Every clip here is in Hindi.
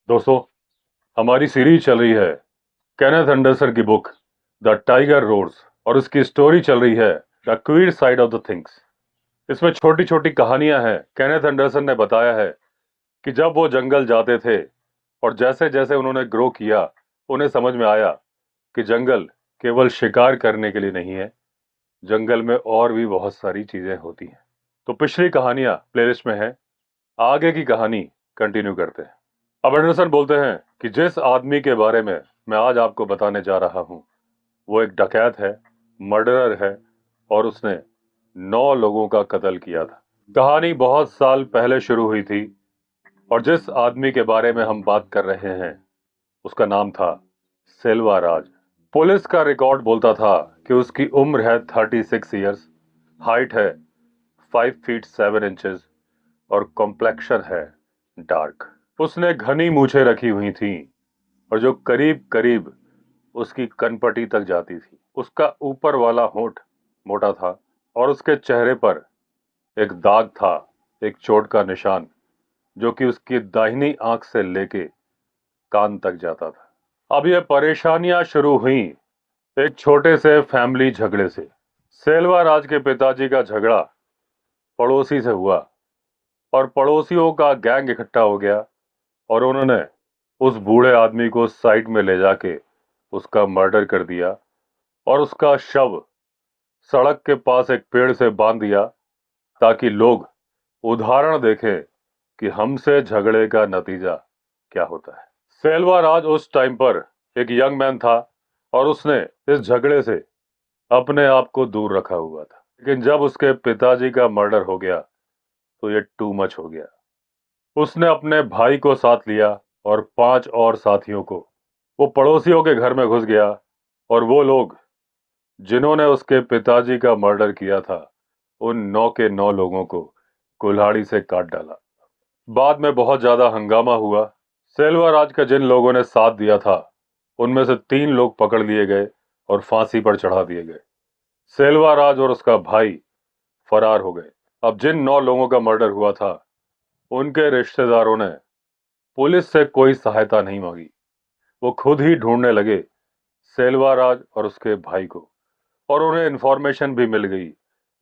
दोस्तों, हमारी सीरीज चल रही है केनेथ एंडरसन की बुक द टाइगर रोर्स और उसकी स्टोरी चल रही है the queer side of the things. इसमें छोटी छोटी कहानियां हैं। केनेथ एंडरसन ने बताया है कि जब वो जंगल जाते थे और जैसे जैसे उन्होंने ग्रो किया, उन्हें समझ में आया कि जंगल केवल शिकार करने के लिए नहीं है, जंगल में और भी बहुत सारी चीजें होती हैं। तो पिछली कहानियां प्लेलिस्ट में है, आगे की कहानी कंटिन्यू करते हैं। अब एंडरसन बोलते हैं कि जिस आदमी के बारे में मैं आज आपको बताने जा रहा हूं, वो एक डकैत है, मर्डरर है और उसने 9 लोगों का कत्ल किया था। कहानी बहुत साल पहले शुरू हुई थी और जिस आदमी के बारे में हम बात कर रहे हैं, उसका नाम था सेल्वा राज। पुलिस का रिकॉर्ड बोलता था कि उसकी उम्र है 36 ईयर्स, हाइट है 5 फीट 7 इंचेस और कॉम्प्लेक्शन है डार्क। उसने घनी मूछें रखी हुई थीं और जो करीब करीब उसकी कनपटी तक जाती थी। उसका ऊपर वाला होंठ मोटा था और उसके चेहरे पर एक दाग था, एक चोट का निशान, जो कि उसकी दाहिनी आंख से लेके कान तक जाता था। अब ये परेशानियां शुरू हुई एक छोटे से फैमिली झगड़े से। सेल्वा राज के पिताजी का झगड़ा पड़ोसी से हुआ और पड़ोसियों का गैंग इकट्ठा हो गया और उन्होंने उस बूढ़े आदमी को साइड में ले जाके उसका मर्डर कर दिया और उसका शव सड़क के पास एक पेड़ से बांध दिया ताकि लोग उदाहरण देखें कि हमसे झगड़े का नतीजा क्या होता है। सेल्वा राज उस टाइम पर एक यंग मैन था और उसने इस झगड़े से अपने आप को दूर रखा हुआ था, लेकिन जब उसके पिताजी का मर्डर हो गया तो ये टू मच हो गया। उसने अपने भाई को साथ लिया और 5 और साथियों को। वो पड़ोसियों के घर में घुस गया और वो लोग जिन्होंने उसके पिताजी का मर्डर किया था, उन 9 के 9 लोगों को कुल्हाड़ी से काट डाला। बाद में बहुत ज्यादा हंगामा हुआ। सेल्वा राज का जिन लोगों ने साथ दिया था, उनमें से 3 लोग पकड़ लिए गए और फांसी पर चढ़ा दिए गए। सेल्वा राज और उसका भाई फरार हो गए। अब जिन 9 लोगों का मर्डर हुआ था, उनके रिश्तेदारों ने पुलिस से कोई सहायता नहीं मांगी। वो खुद ही ढूंढने लगे सेल्वा राज और उसके भाई को और उन्हें इंफॉर्मेशन भी मिल गई।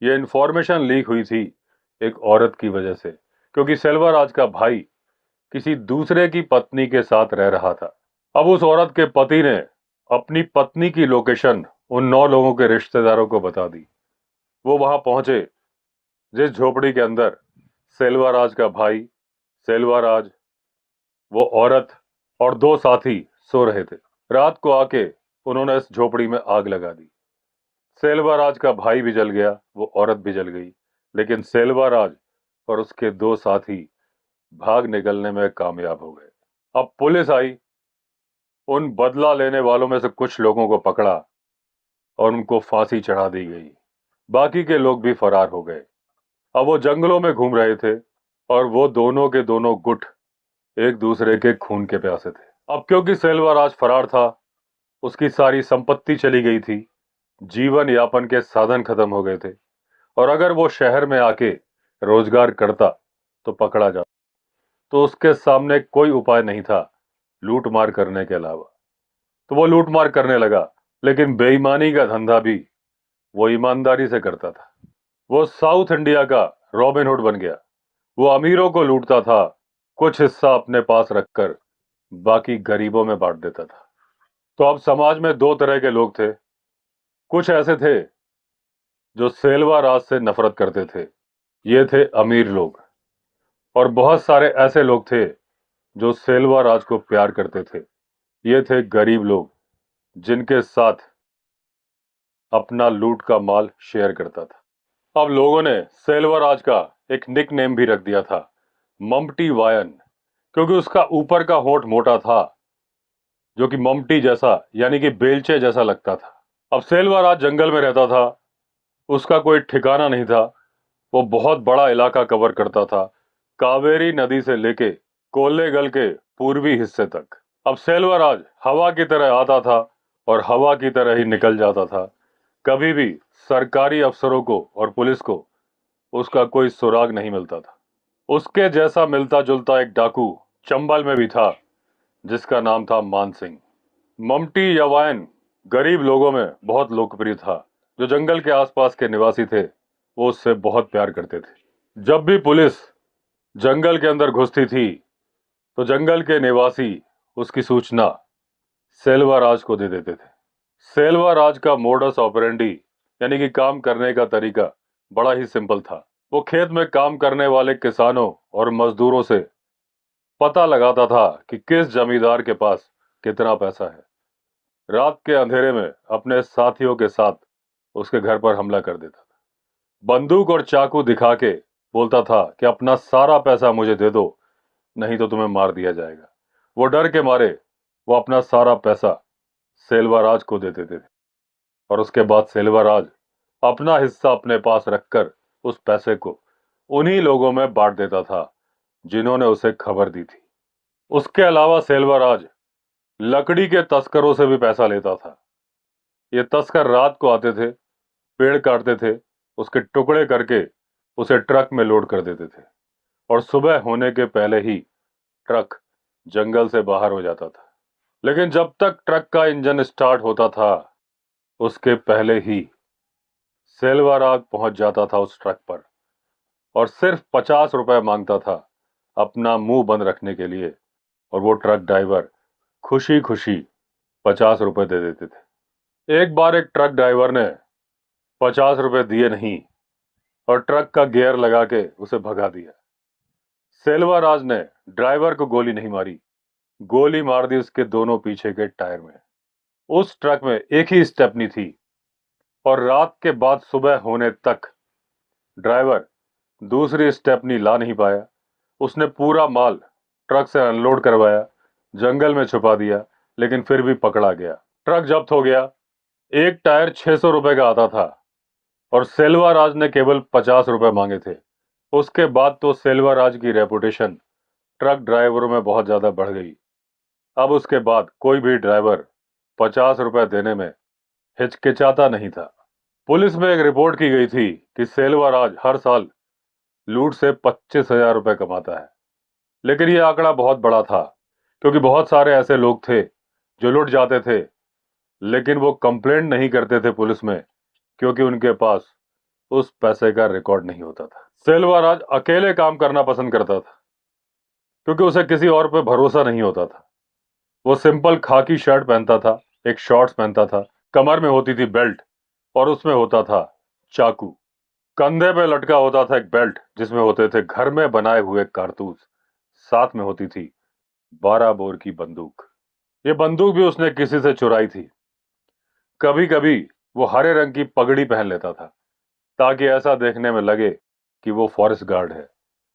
ये इंफॉर्मेशन लीक हुई थी एक औरत की वजह से, क्योंकि सेल्वा राज का भाई किसी दूसरे की पत्नी के साथ रह रहा था। अब उस औरत के पति ने अपनी पत्नी की लोकेशन उन 9 लोगों के रिश्तेदारों को बता दी। वो वहां पहुंचे जिस झोपड़ी के अंदर सेल्वा राज का भाई, सेल्वा राज, वो औरत और 2 साथी सो रहे थे। रात को आके उन्होंने इस झोपड़ी में आग लगा दी। सेल्वा राज का भाई भी जल गया, वो औरत भी जल गई, लेकिन सेल्वा राज और उसके 2 साथी भाग निकलने में कामयाब हो गए। अब पुलिस आई, उन बदला लेने वालों में से कुछ लोगों को पकड़ा और उनको फांसी चढ़ा दी गई। बाकी के लोग भी फरार हो गए। अब वो जंगलों में घूम रहे थे और वो दोनों के दोनों गुट एक दूसरे के खून के प्यासे थे। अब क्योंकि सेल्वा राज फरार था, उसकी सारी संपत्ति चली गई थी, जीवन यापन के साधन खत्म हो गए थे और अगर वो शहर में आके रोजगार करता तो पकड़ा जाता। तो उसके सामने कोई उपाय नहीं था लूट मार करने के अलावा। तो वो लूट मार करने लगा, लेकिन बेईमानी का धंधा भी वो ईमानदारी से करता था। वो साउथ इंडिया का रॉबिन हुड बन गया। वो अमीरों को लूटता था, कुछ हिस्सा अपने पास रखकर बाकी गरीबों में बांट देता था। तो अब समाज में 2 तरह के लोग थे। कुछ ऐसे थे जो सेल्वा राज से नफरत करते थे, ये थे अमीर लोग, और बहुत सारे ऐसे लोग थे जो सेल्वा राज को प्यार करते थे, ये थे गरीब लोग जिनके साथ अपना लूट का माल शेयर करता था। अब लोगों ने सेल्वा राज का एक निक नेम भी रख दिया था, मम्टी वायन, क्योंकि उसका ऊपर का होंठ मोटा था जो कि मम्टी जैसा यानी कि बेलचे जैसा लगता था। अब सेल्वा राज जंगल में रहता था, उसका कोई ठिकाना नहीं था। वो बहुत बड़ा इलाका कवर करता था, कावेरी नदी से लेके कोल्लेगल के पूर्वी हिस्से तक। अब सेल्वा राज हवा की तरह आता था और हवा की तरह ही निकल जाता था। कभी भी सरकारी अफसरों को और पुलिस को उसका कोई सुराग नहीं मिलता था। उसके जैसा मिलता जुलता एक डाकू चंबल में भी था, जिसका नाम था मान सिंह। ममटी या वायन गरीब लोगों में बहुत लोकप्रिय था। जो जंगल के आसपास के निवासी थे वो उससे बहुत प्यार करते थे। जब भी पुलिस जंगल के अंदर घुसती थी तो जंगल के निवासी उसकी सूचना सेल्वा राज को दे देते थे। सेल्वा राज का मोडस ऑपरेंडी यानी कि काम करने का तरीका बड़ा ही सिंपल था। वो खेत में काम करने वाले किसानों और मजदूरों से पता लगाता था कि किस जमींदार के पास कितना पैसा है। रात के अंधेरे में अपने साथियों के साथ उसके घर पर हमला कर देता था। बंदूक और चाकू दिखा के बोलता था कि अपना सारा पैसा मुझे दे दो, नहीं तो तुम्हें मार दिया जाएगा। वो डर के मारे वो अपना सारा पैसा सेल्वा राज को दे देते थे और उसके बाद सेल्वा राज अपना हिस्सा अपने पास रखकर उस पैसे को उन्हीं लोगों में बांट देता था जिन्होंने उसे खबर दी थी। उसके अलावा सेल्वा राज लकड़ी के तस्करों से भी पैसा लेता था। ये तस्कर रात को आते थे, पेड़ काटते थे, उसके टुकड़े करके उसे ट्रक में लोड कर देते थे और सुबह होने के पहले ही ट्रक जंगल से बाहर हो जाता था। लेकिन जब तक ट्रक का इंजन स्टार्ट होता था उसके पहले ही सेल्वा राज पहुंच जाता था उस ट्रक पर और सिर्फ 50 रुपए मांगता था अपना मुंह बंद रखने के लिए, और वो ट्रक ड्राइवर खुशी खुशी 50 रुपए दे देते थे। एक बार एक ट्रक ड्राइवर ने 50 रुपए दिए नहीं और ट्रक का गियर लगा के उसे भगा दिया। सेल्वा राज ने ड्राइवर को गोली नहीं मारी, गोली मार दी उसके दोनों पीछे के टायर में। उस ट्रक में एक ही स्टेपनी थी और रात के बाद सुबह होने तक ड्राइवर दूसरी स्टेपनी ला नहीं पाया। उसने पूरा माल ट्रक से अनलोड करवाया, जंगल में छुपा दिया, लेकिन फिर भी पकड़ा गया। ट्रक जब्त हो गया। एक टायर 600 रुपए का आता था और सेल्वा राज ने केवल 50 रुपए मांगे थे। उसके बाद तो सेल्वा राज की रेपुटेशन ट्रक ड्राइवरों में बहुत ज्यादा बढ़ गई। अब उसके बाद कोई भी ड्राइवर 50 रुपए देने में हिचकिचाता नहीं था। पुलिस में एक रिपोर्ट की गई थी कि सेल्वा राज हर साल लूट से 25,000 रुपए कमाता है। लेकिन यह आंकड़ा बहुत बड़ा था क्योंकि बहुत सारे ऐसे लोग थे जो लुट जाते थे लेकिन वो कंप्लेंट नहीं करते थे पुलिस में क्योंकि उनके पास उस पैसे का रिकॉर्ड नहीं होता था। सेल्वा राज अकेले काम करना पसंद करता था क्योंकि उसे किसी और पे भरोसा नहीं होता था। वो सिंपल खाकी शर्ट पहनता था, एक शॉर्ट्स पहनता था, कमर में होती थी बेल्ट और उसमें होता था चाकू। कंधे पे लटका होता था एक बेल्ट जिसमें होते थे घर में बनाए हुए कारतूस। साथ में होती थी 12 बोर की बंदूक। ये बंदूक भी उसने किसी से चुराई थी। कभी कभी वो हरे रंग की पगड़ी पहन लेता था ताकि ऐसा देखने में लगे कि वो फॉरेस्ट गार्ड है,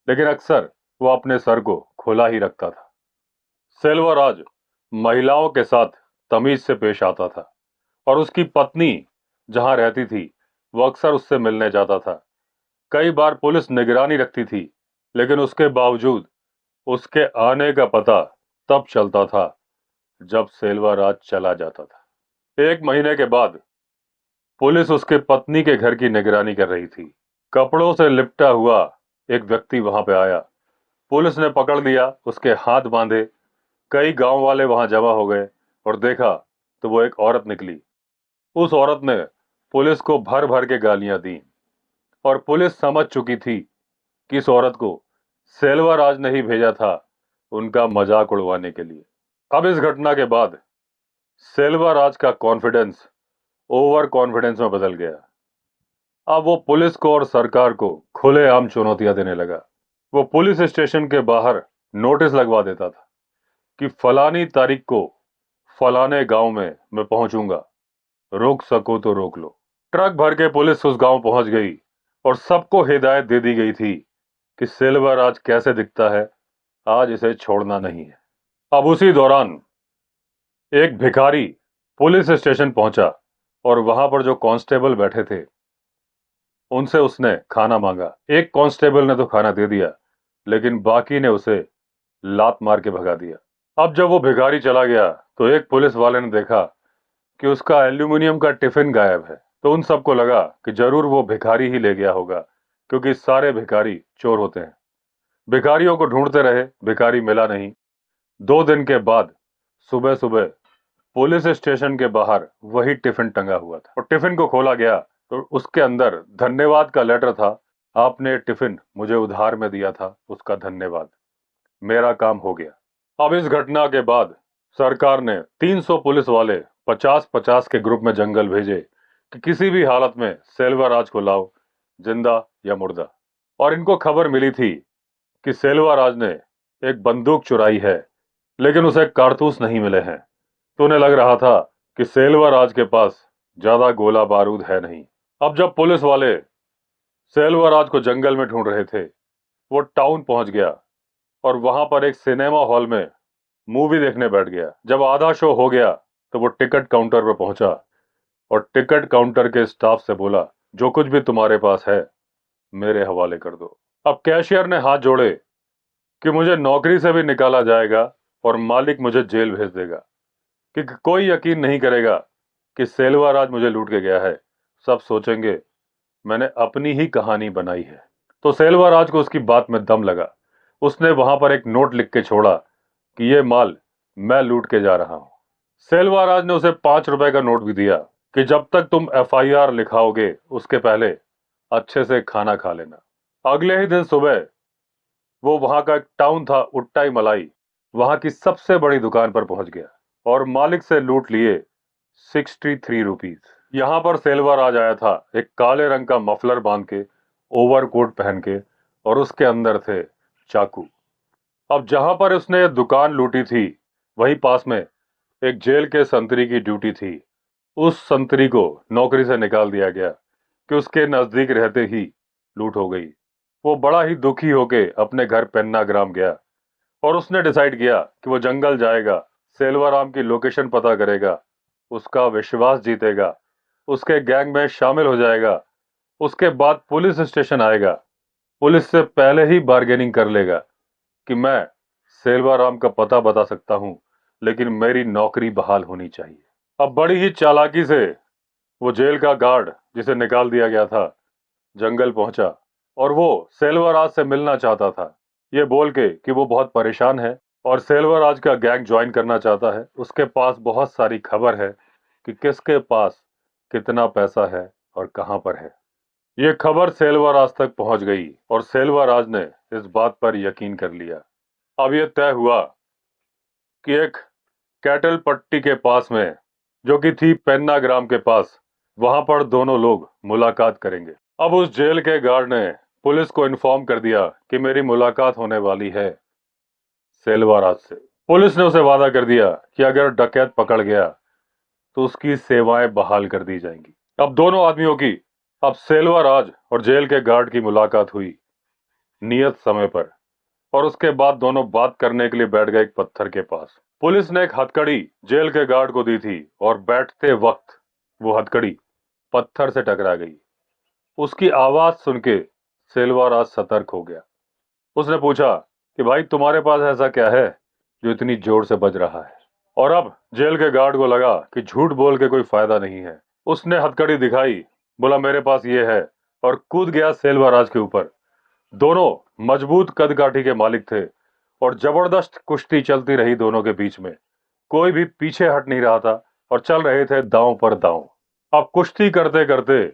लेकिन अक्सर वो अपने सर को खुला ही रखता था। सेल्वा राज महिलाओं के साथ तमीज से पेश आता था और उसकी पत्नी जहां रहती थी वो अक्सर उससे मिलने जाता था। कई बार पुलिस निगरानी रखती थी लेकिन उसके बावजूद उसके आने का पता तब चलता था जब सेल्वा राज चला जाता था। एक महीने के बाद पुलिस उसके पत्नी के घर की निगरानी कर रही थी। कपड़ों से लिपटा हुआ एक व्यक्ति वहां पे आया। पुलिस ने पकड़ लिया, उसके हाथ बांधे। कई गांव वाले वहां जमा हो गए और देखा तो वो एक औरत निकली। उस औरत ने पुलिस को भर भर के गालियां दी और पुलिस समझ चुकी थी कि इस औरत को सेल्वा राज ने ही भेजा था उनका मजाक उड़वाने के लिए। अब इस घटना के बाद सेल्वा राज का कॉन्फिडेंस ओवर कॉन्फिडेंस में बदल गया। अब वो पुलिस को और सरकार को खुलेआम चुनौतियां देने लगा। वो पुलिस स्टेशन के बाहर नोटिस लगवा देता था कि फलानी तारीख को फलाने गांव में मैं पहुंचूंगा, रोक सको तो रोक लो। ट्रक भर के पुलिस उस गांव पहुंच गई और सबको हिदायत दे दी गई थी कि सिल्वर आज कैसे दिखता है, आज इसे छोड़ना नहीं है। अब उसी दौरान एक भिखारी पुलिस स्टेशन पहुंचा और वहां पर जो कांस्टेबल बैठे थे उनसे उसने खाना मांगा। एक कांस्टेबल ने तो खाना दे दिया लेकिन बाकी ने उसे लात मार के भगा दिया। अब जब वो भिखारी चला गया तो एक पुलिस वाले ने देखा कि उसका एल्यूमिनियम का टिफिन गायब है। तो उन सबको लगा कि जरूर वो भिखारी ही ले गया होगा क्योंकि सारे भिखारी चोर होते हैं। भिखारियों को ढूंढते रहे, भिखारी मिला नहीं। 2 दिन के बाद सुबह सुबह पुलिस स्टेशन के बाहर वही टिफिन टंगा हुआ था और टिफिन को खोला गया तो उसके अंदर धन्यवाद का लेटर था। आपने टिफिन मुझे उधार में दिया था, उसका धन्यवाद। मेरा काम हो गया। अब इस घटना के बाद सरकार ने 300 पुलिस वाले 50-50 के ग्रुप में जंगल भेजे कि किसी भी हालत में सेल्वाराज को लाओ, जिंदा या मुर्दा। और इनको खबर मिली थी कि सेल्वाराज ने एक बंदूक चुराई है, लेकिन उसे कारतूस नहीं मिले हैं। तो उन्हें लग रहा था कि सेल्वाराज के पास ज्यादा गोला बारूद है नहीं। अब जब पुलिस वाले सेल्वाराज को जंगल में ढूंढ रहे थे, वो टाउन पहुंच गया और वहां पर एक सिनेमा हॉल में मूवी देखने बैठ गया। जब आधा शो हो गया तो वो टिकट काउंटर पर पहुंचा और टिकट काउंटर के स्टाफ से बोला, जो कुछ भी तुम्हारे पास है मेरे हवाले कर दो। अब कैशियर ने हाथ जोड़े कि मुझे नौकरी से भी निकाला जाएगा और मालिक मुझे जेल भेज देगा, क्योंकि कोई यकीन नहीं करेगा कि सेल्वाराज मुझे लूट के गया है। सब सोचेंगे मैंने अपनी ही कहानी बनाई है। तो सेल्वाराज को उसकी बात में दम लगा। उसने वहां पर एक नोट लिख के छोड़ा कि ये माल मैं लूट के जा रहा हूं। सेल्वाराज ने उसे 5 रुपए का नोट भी दिया कि जब तक तुम FIR लिखाओगे उसके पहले अच्छे से खाना खा लेना। अगले ही दिन सुबह वो वहां का एक टाउन था उट्टाई मलाई, वहां की सबसे बड़ी दुकान पर पहुंच गया और मालिक से लूट लिए 63 रुपीज। यहां पर सेल्वाराज आया था एक काले रंग का मफलर बांध के, ओवरकोट पहन के, और उसके अंदर थे चाकू। अब जहां पर उसने ये दुकान लूटी थी वहीं पास में एक जेल के संतरी की ड्यूटी थी। उस संतरी को नौकरी से निकाल दिया गया कि उसके नजदीक रहते ही लूट हो गई। वो बड़ा ही दुखी होके अपने घर पेन्नाग्राम गया और उसने डिसाइड किया कि वो जंगल जाएगा, सेल्वाराम की लोकेशन पता करेगा, उसका विश्वास जीतेगा, उसके गैंग में शामिल हो जाएगा। उसके बाद पुलिस स्टेशन आएगा, पुलिस से पहले ही बार्गेनिंग कर लेगा कि मैं सेल्वाराम का पता बता सकता हूं, लेकिन मेरी नौकरी बहाल होनी चाहिए। अब बड़ी ही चालाकी से वो जेल का गार्ड जिसे निकाल दिया गया था जंगल पहुंचा और वो सेल्वाराज से मिलना चाहता था, ये बोल के कि वो बहुत परेशान है और सेल्वाराज का गैंग ज्वाइन करना चाहता है। उसके पास बहुत सारी खबर है कि किसके पास कितना पैसा है और कहां पर है। ये खबर सेल्वाराज तक पहुंच गई और सेल्वाराज ने इस बात पर यकीन कर लिया। अब यह तय हुआ कि एक कैटल पट्टी के पास में, जो कि थी पेन्नाग्राम के पास, वहां पर दोनों लोग मुलाकात करेंगे। अब उस जेल के गार्ड ने पुलिस को इन्फॉर्म कर दिया कि मेरी मुलाकात होने वाली है सेल्वाराज से। पुलिस ने उसे वादा कर दिया कि अगर डकैत पकड़ गया तो उसकी सेवाएं बहाल कर दी जाएंगी। अब दोनों आदमियों की, अब सेल्वाराज और जेल के गार्ड की मुलाकात हुई नियत समय पर और उसके बाद दोनों बात करने के लिए बैठ गए एक पत्थर के पास। पुलिस ने एक हथकड़ी जेल के गार्ड को दी थी और बैठते वक्त वो हथकड़ी पत्थर से टकरा गई। उसकी आवाज सुन के सेल्वाराज सतर्क हो गया। उसने पूछा कि भाई तुम्हारे पास ऐसा क्या है जो इतनी जोर से बज रहा है। और अब जेल के गार्ड को लगा कि झूठ बोल के कोई फायदा नहीं है। उसने हथकड़ी दिखाई, बोला मेरे पास ये है, और कूद गया सेल्वाराज के ऊपर। दोनों मजबूत कदकाठी के मालिक थे और जबरदस्त कुश्ती चलती रही दोनों के बीच में। कोई भी पीछे हट नहीं रहा था और चल रहे थे दांव पर दांव। अब कुश्ती करते करते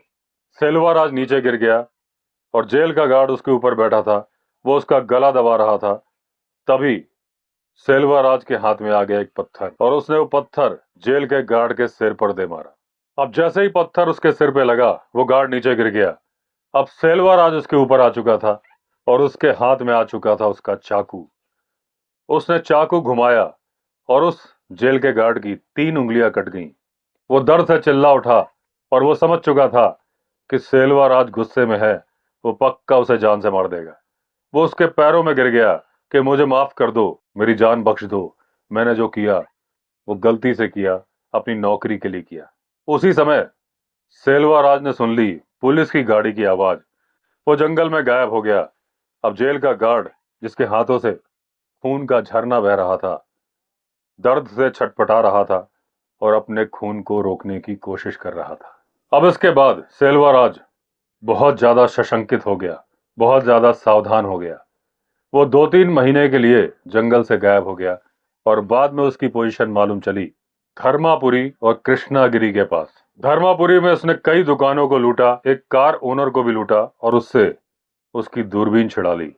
सेल्वाराज नीचे गिर गया और जेल का गार्ड उसके ऊपर बैठा था, वो उसका गला दबा रहा था। तभी सेल्वाराज के हाथ में आ गया एक पत्थर और उसने वो पत्थर जेल के गार्ड के सिर पर दे मारा। अब जैसे ही पत्थर उसके सिर पे लगा वो गार्ड नीचे गिर गया। अब सेल्वाराज उसके ऊपर आ चुका था और उसके हाथ में आ चुका था उसका चाकू। उसने चाकू घुमाया और उस जेल के गार्ड की 3 उंगलियां कट गईं। वो दर्द से चिल्ला उठा और वो समझ चुका था कि सेल्वाराज गुस्से में है, वो पक्का उसे जान से मार देगा। वो उसके पैरों में गिर गया कि मुझे माफ कर दो, मेरी जान बख्श दो, मैंने जो किया वो गलती से किया, अपनी नौकरी के लिए किया। उसी समय सेल्वाराज ने सुन ली पुलिस की गाड़ी की आवाज। वो जंगल में गायब हो गया। अब जेल का गार्ड, जिसके हाथों से खून का झरना बह रहा था, दर्द से छटपटा रहा था और अपने खून को रोकने की कोशिश कर रहा था। अब इसके बाद सेल्वाराज बहुत ज्यादा सशंकित हो गया, बहुत ज्यादा सावधान हो गया। वो 2-3 महीने के लिए जंगल से गायब हो गया और बाद में उसकी पोजीशन मालूम चली धर्मापुरी और कृष्णागिरी के पास। धर्मापुरी में उसने कई दुकानों को लूटा, एक कार ओनर को भी लूटा और उससे उसकी दूरबीन छिड़ा ली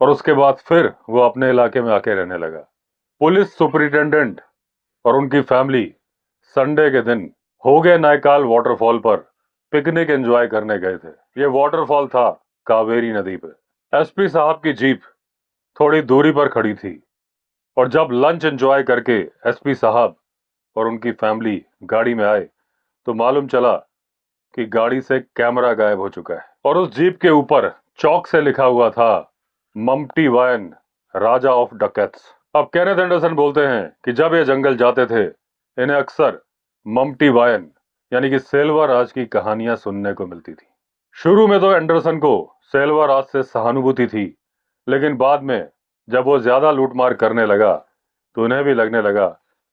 और उसके बाद फिर वो अपने इलाके में आके रहने लगा। पुलिस सुपरिटेंडेंट और उनकी फैमिली संडे के दिन होगे नायकाल वाटरफॉल पर पिकनिक एंजॉय करने गए थे। ये वाटरफॉल था कावेरी नदी पे। एसपी साहब की जीप थोड़ी दूरी पर खड़ी थी और जब लंच एंजॉय करके एसपी साहब और उनकी फैमिली गाड़ी में आए तो मालूम चला कि गाड़ी से कैमरा गायब हो चुका है और उस जीप के ऊपर चौक से लिखा हुआ था मम्टी वायन, राजा ऑफ डकैत्स। अब केनेथ एंडरसन बोलते हैं कि जब ये जंगल जाते थे इन्हें अक्सर मम्टी वायन यानी कि सेल्वा राज की कहानियां सुनने को मिलती थी। शुरू में तो एंडरसन को सेल्वा राज से सहानुभूति थी, लेकिन बाद में जब वो ज्यादा लूटमार करने लगा तो उन्हें भी लगने लगा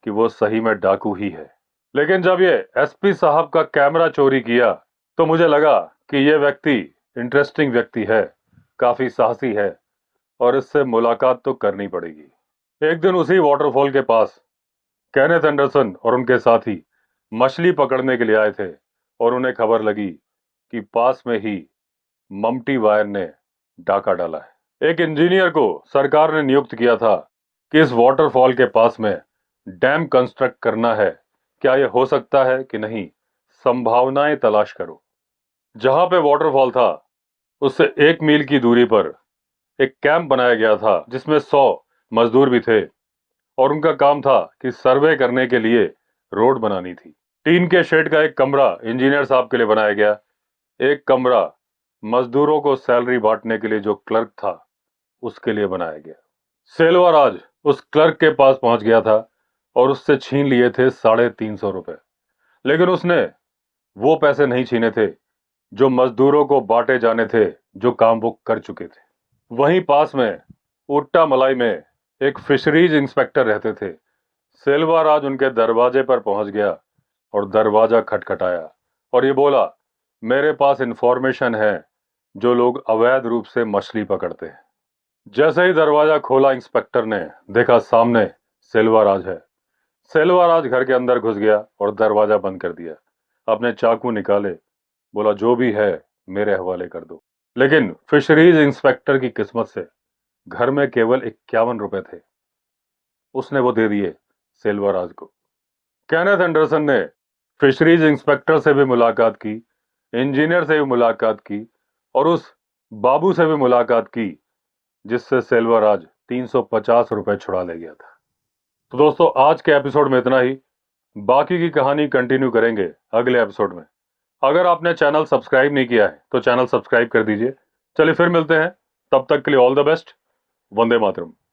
कि वो सही में डाकू ही है। लेकिन जब ये एसपी साहब का कैमरा चोरी किया तो मुझे लगा कि ये व्यक्ति इंटरेस्टिंग व्यक्ति है, काफी साहसी है और इससे मुलाकात तो करनी पड़ेगी। एक दिन उसी वाटरफॉल के पास केनेथ एंडरसन और उनके साथी मछली पकड़ने के लिए आए थे और उन्हें खबर लगी कि पास में ही मम्टी वायन ने डाका डाला है। एक इंजीनियर को सरकार ने नियुक्त किया था कि इस वाटरफॉल के पास में डैम कंस्ट्रक्ट करना है, क्या यह हो सकता है कि नहीं, संभावनाएं तलाश करो। जहां पे वाटरफॉल था उससे 1 मील की दूरी पर एक कैंप बनाया गया था जिसमें 100 मजदूर भी थे और उनका काम था कि सर्वे करने के लिए रोड बनानी थी। टीन के शेड का एक कमरा इंजीनियर साहब के लिए बनाया गया, एक कमरा मजदूरों को सैलरी बांटने के लिए जो क्लर्क था उसके लिए बनाया गया। सेल्वा राज उस क्लर्क के पास पहुंच गया था और उससे छीन लिए थे 350 रुपए, लेकिन उसने वो पैसे नहीं छीने थे जो मजदूरों को बांटे जाने थे, जो काम वो कर चुके थे। वहीं पास में उट्टा मलाई में एक फिशरीज इंस्पेक्टर रहते थे। सेल्वा राज उनके दरवाजे पर पहुंच गया और दरवाजा खटखटाया और ये बोला, मेरे पास इंफॉर्मेशन है जो लोग अवैध रूप से मछली पकड़ते हैं। जैसे ही दरवाजा खोला इंस्पेक्टर ने देखा सामने सेल्वा राज है। सेल्वा राज घर के अंदर घुस गया और दरवाजा बंद कर दिया। अपने चाकू निकाले, बोला जो भी है मेरे हवाले कर दो। लेकिन फिशरीज इंस्पेक्टर की किस्मत से घर में केवल 51 रुपए थे। उसने वो दे दिए सेल्वा राज को। केनेथ एंडरसन ने फिशरीज इंस्पेक्टर से भी मुलाकात की, इंजीनियर से भी मुलाकात की और उस बाबू से भी मुलाकात की जिससे सेल्वा राज 350 रुपए छुड़ा ले गया था। तो दोस्तों आज के एपिसोड में इतना ही, बाकी की कहानी कंटिन्यू करेंगे अगले एपिसोड में। अगर आपने चैनल सब्सक्राइब नहीं किया है तो चैनल सब्सक्राइब कर दीजिए। चलिए फिर मिलते हैं, तब तक के लिए all the best. Vande Mataram.